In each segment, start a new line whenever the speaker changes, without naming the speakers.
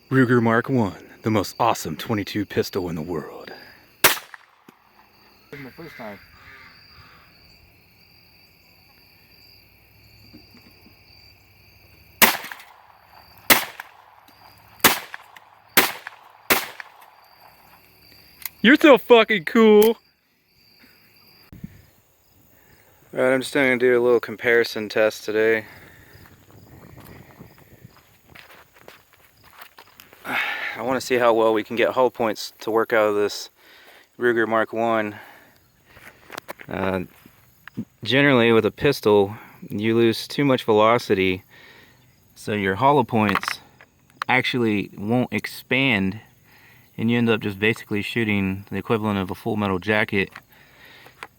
Ruger Mark 1, the most awesome 22 pistol in the world.
The first time.
You're so fucking cool! Alright, I'm just going to do a little comparison test today. I want to see how well we can get hull points to work out of this Ruger Mark 1. Generally with a pistol, you lose too much velocity, so your hollow points actually won't expand, and you end up just basically shooting the equivalent of a full metal jacket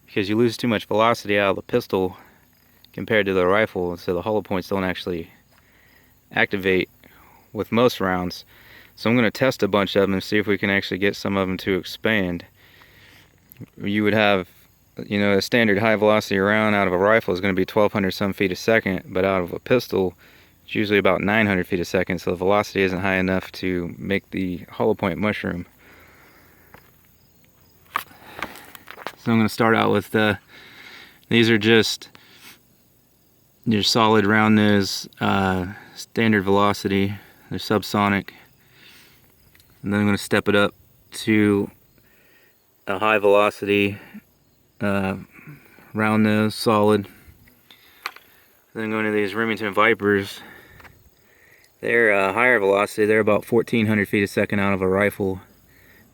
because you lose too much velocity out of the pistol compared to the rifle, so the hollow points don't actually activate with most rounds. So I'm going to test a bunch of them and see if we can actually get some of them to expand. You would have, a standard high velocity round out of a rifle is going to be 1200 some feet a second, but out of a pistol it's usually about 900 feet a second, so the velocity isn't high enough to make the hollow point mushroom. So I'm going to start out with these are just your solid round nose standard velocity. They're subsonic. And then I'm going to step it up to a high velocity round nose solid. Then going to these Remington Vipers. They're higher velocity. They're about 1400 feet a second out of a rifle.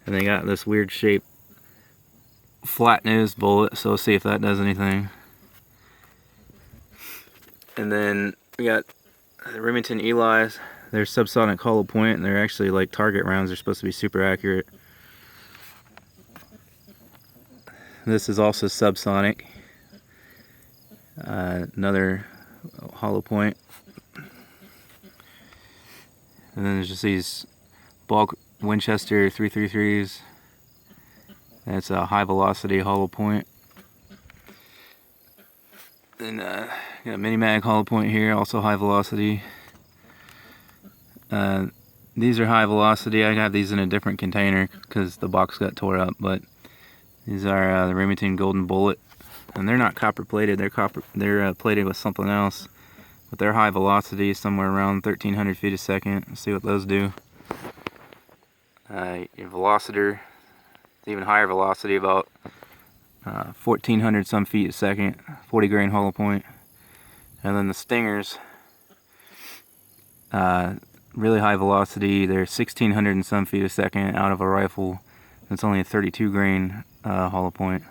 And they got this weird shaped flat nose bullet, so let's see if that does anything. And then we got the Remington Eli's. They're subsonic hollow point, and they're actually like target rounds. They're supposed to be super accurate. This is also subsonic. Another hollow point. And then there's just these bulk Winchester 333s. That's a high velocity hollow point. Then got a mini mag hollow point here, also high velocity. These are high velocity. I got these in a different container because the box got tore up, but these are the Remington Golden Bullet, and they're not copper plated. They're plated with something else, but they're high velocity, somewhere around 1300 feet a second. Let's see what those do. Your Velociter, even higher velocity, about 1400 some feet a second, 40 grain hollow point. And then the Stingers, really high velocity. They're 1600 and some feet a second out of a rifle. It's only a 32 grain hollow point.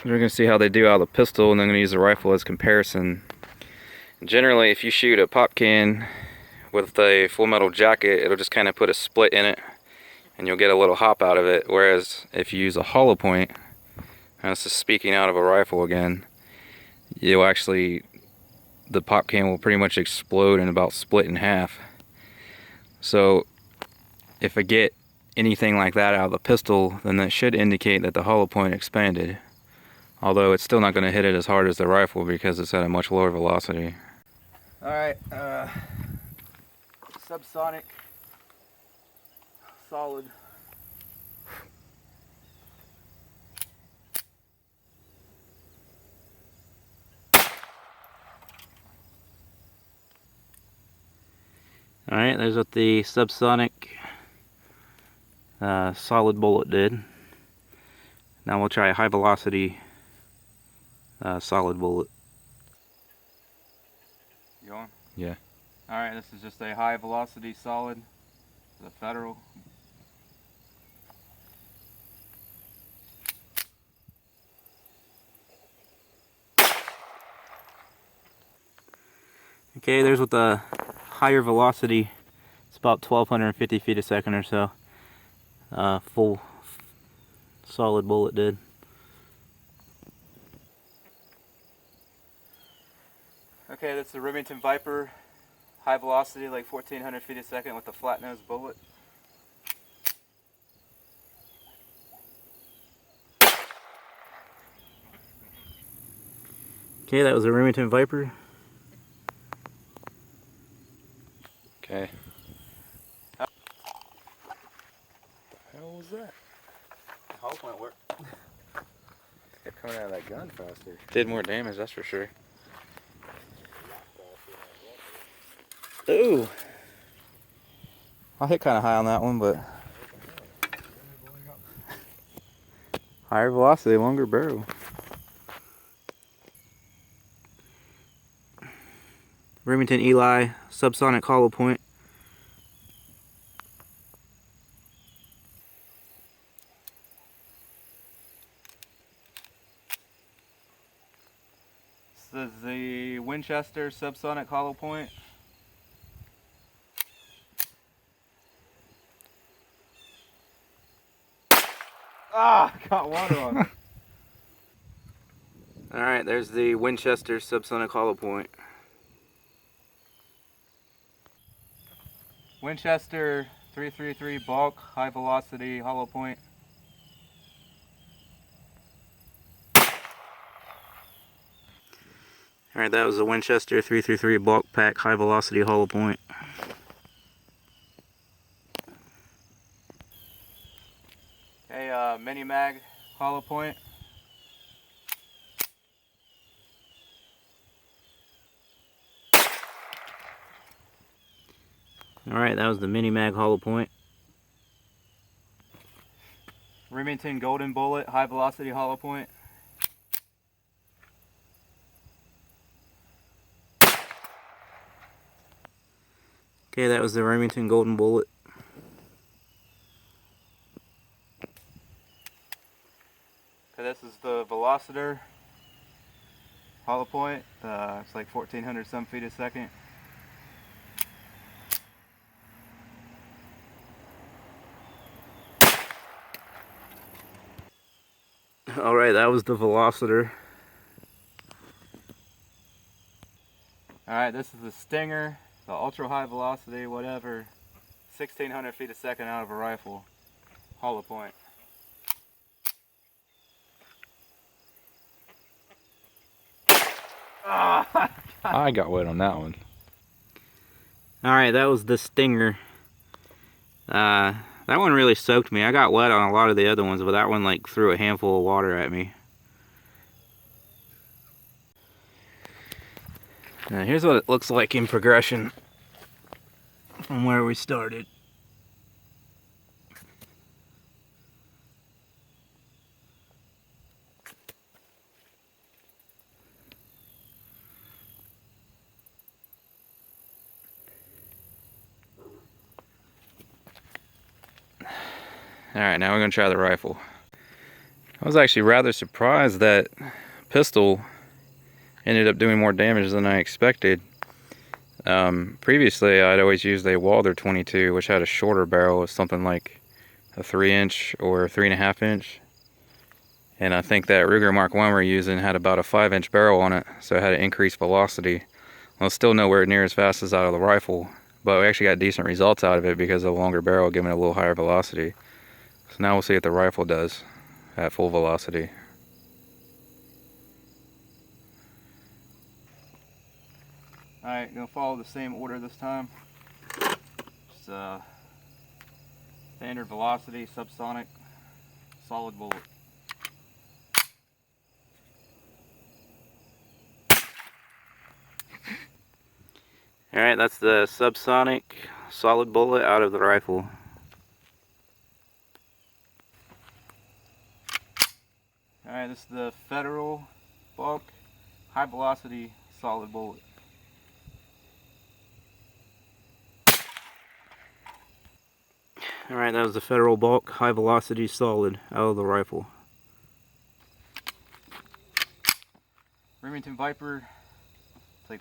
We're going to see how they do out of the pistol, and then I'm going to use the rifle as comparison. Generally, if you shoot a pop can with a full metal jacket, it'll just kind of put a split in it and you'll get a little hop out of it. Whereas if you use a hollow point, and this is speaking out of a rifle again, you'll actually, the pop can will pretty much explode and about split in half. So if I get anything like that out of the pistol, then that should indicate that the hollow point expanded. Although it's still not going to hit it as hard as the rifle because it's at a much lower velocity.
Alright, subsonic, solid.
Alright, there's what the subsonic solid bullet did. Now we'll try a high velocity solid bullet.
You going?
Yeah.
Alright, this is just a high velocity solid, the Federal.
Okay, there's what the higher velocity, it's about 1250 feet a second or so, full solid bullet did.
Okay, that's the Remington Viper, high velocity, like 1400 feet a second with the flat nose bullet.
Okay, that was a Remington Viper. Okay.
The hell was that?
The hollow point worked.
Kept coming out of that gun faster.
Did more damage, that's for sure. Ooh. I hit kind of high on that one, but higher velocity, longer barrel. Remington Eli subsonic hollow point.
This is the Winchester subsonic hollow point. Ah, got water on it.
Alright, there's the Winchester subsonic hollow point.
Winchester 333 bulk, high velocity hollow point.
Alright, that was the Winchester 333 bulk pack high velocity hollow point.
Okay, mini mag hollow point.
Alright, that was the mini mag hollow point.
Remington Golden Bullet high velocity hollow point.
Okay, that was the Remington Golden Bullet.
Okay, this is the Velocitor hollow point. It's like 1400 some feet a second.
Alright, that was the Velocitor.
Alright, this is the Stinger, the ultra high velocity, whatever, 1600 feet a second out of a rifle, hollow point.
I got wet on that one.
Alright, that was the Stinger. That one really soaked me. I got wet on a lot of the other ones, but that one like threw a handful of water at me. Now here's what it looks like in progression from where we started. Alright, now we're going to try the rifle. I was actually rather surprised that pistol ended up doing more damage than I expected. Previously, I'd always used a Walther 22, which had a shorter barrel, something like a 3-inch or 3.5 inch. And I think that Ruger Mark I we're using had about a 5-inch barrel on it, so it had an increased velocity. Well, it's still nowhere near as fast as out of the rifle, but we actually got decent results out of it because of the longer barrel giving it a little higher velocity. So now we'll see what the rifle does at full velocity.
Alright, gonna follow the same order this time. Just standard velocity, subsonic, solid bullet.
Alright, that's the subsonic solid bullet out of the rifle.
Alright, this is the Federal bulk, high velocity, solid bullet.
Alright, that was the Federal bulk, high velocity, solid out of the rifle.
Remington Viper, it's like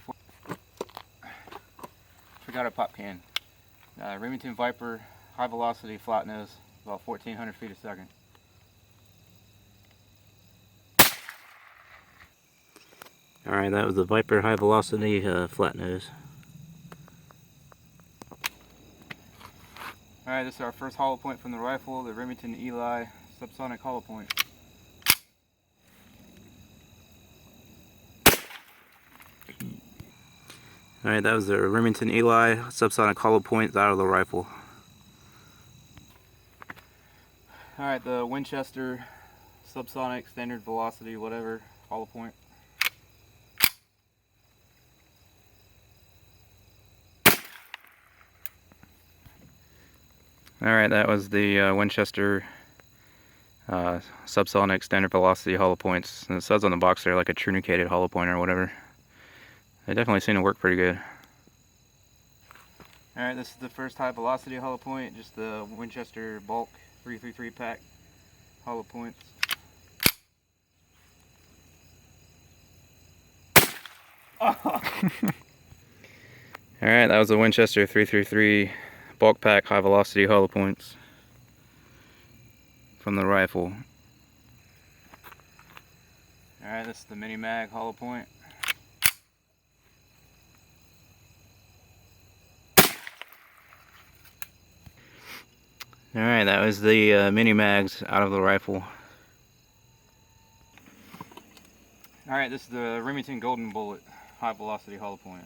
forgot a pop can. Remington Viper, high velocity, flat nose, about 1400 feet a second.
Alright, that was the Viper high velocity flat nose.
Alright, this is our first hollow point from the rifle, the Remington Eli subsonic hollow point.
Alright, that was the Remington Eli subsonic hollow point out of the rifle.
Alright, the Winchester subsonic standard velocity, whatever, hollow point.
Alright, that was the Winchester subsonic standard velocity hollow points. And it says on the box there like a trunicated hollow point or whatever. They definitely seem to work pretty good.
Alright, this is the first high velocity hollow point, just the Winchester bulk 333 pack hollow points.
Alright, that was the Winchester 333 bulk pack high velocity hollow points from the rifle.
Alright, this is the Mini Mag hollow point.
Alright, that was the Mini Mags out of the rifle.
Alright, this is the Remington Golden Bullet high velocity hollow point.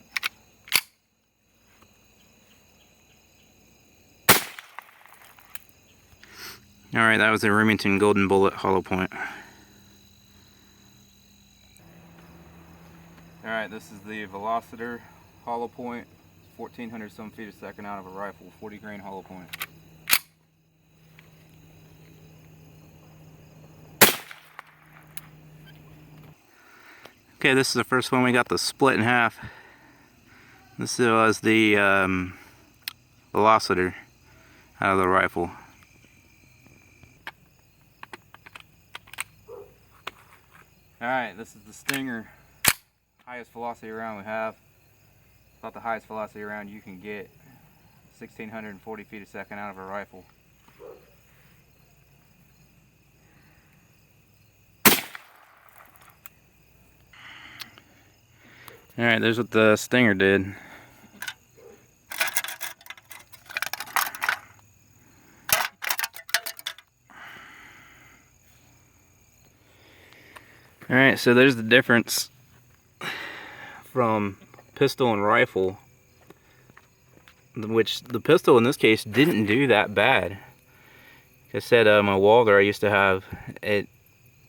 Alright, that was the Remington Golden Bullet hollow point.
Alright, this is the Velociter hollow point, 1400 some feet a second out of a rifle, 40 grain hollow point.
Okay, this is the first one we got the split in half. This was the Velociter out of the rifle.
Alright, this is the Stinger, highest velocity round we have. About the highest velocity round you can get, 1640 feet a second out of a rifle.
Alright, there's what the Stinger did. Alright, so there's the difference from pistol and rifle, which the pistol in this case didn't do that bad. Like I said, my Walther I used to have, it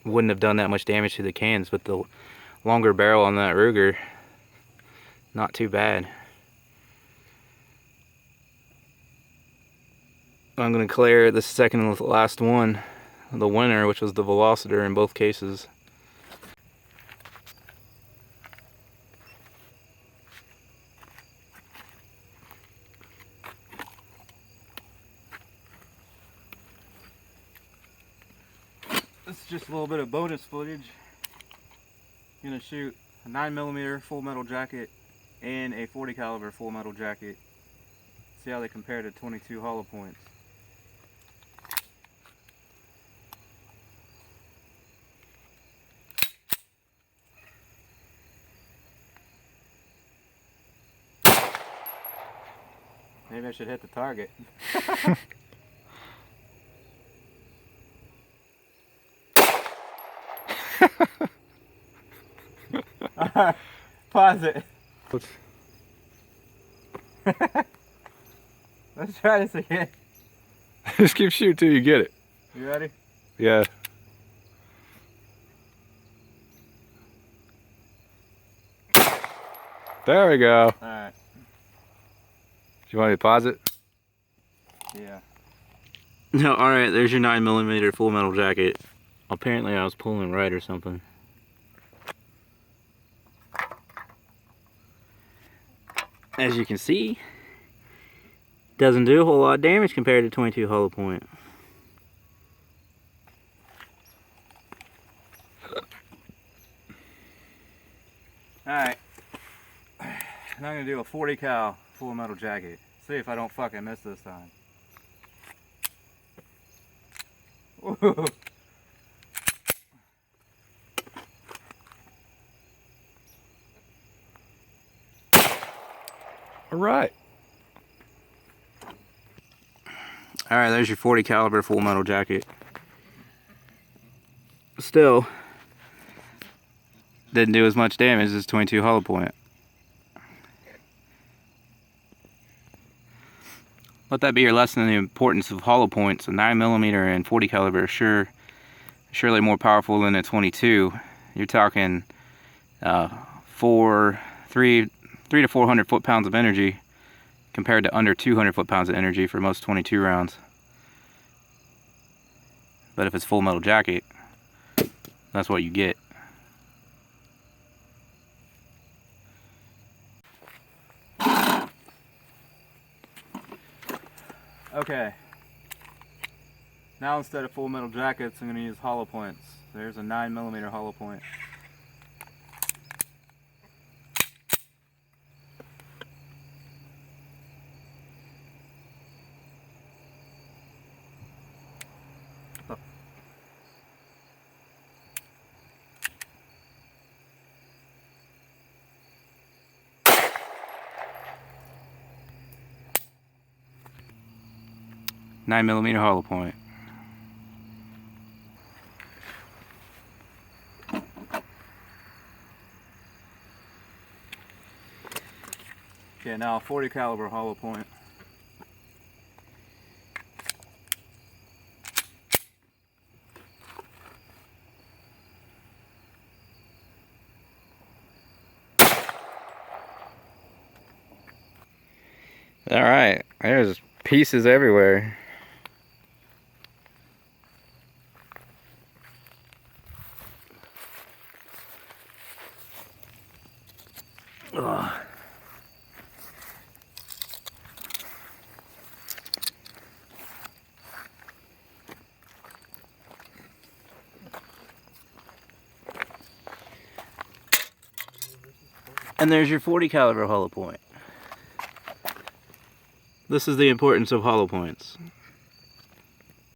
wouldn't have done that much damage to the cans, but the longer barrel on that Ruger, not too bad. I'm going to declare the second and last one the winner, which was the Velociter in both cases.
This is just a little bit of bonus footage. I'm gonna shoot a 9mm full metal jacket and a 40 caliber full metal jacket. See how they compare to 22 hollow points. Maybe I should hit the target. Alright, pause it. Let's try this again.
Just keep shooting till you get it.
You ready?
Yeah. There we go.
Alright.
Do you want me to pause it?
Yeah.
No, alright, there's your 9mm full metal jacket. Apparently I was pulling right or something. As you can see, doesn't do a whole lot of damage compared to 22 hollow point.
Alright. Now I'm gonna do a 40 cal full metal jacket. See if I don't fucking miss this time. Woo.
All right.
Alright, there's your 40 caliber full metal jacket. Still, didn't do as much damage as 22 hollow point. let that be your lesson in the importance of hollow points. A 9mm and 40 caliber are surely more powerful than a 22. You're talking 3 to 400 foot-pounds of energy compared to under 200 foot-pounds of energy for most 22 rounds. But if it's full metal jacket, that's what you get.
Okay. Now instead of full metal jackets, I'm going to use hollow points. There's a 9mm hollow point.
Nine millimeter hollow point.
Okay, now a 40 caliber hollow point.
All right, there's pieces everywhere. Ugh. And there's your 40 caliber hollow point. This is the importance of hollow points.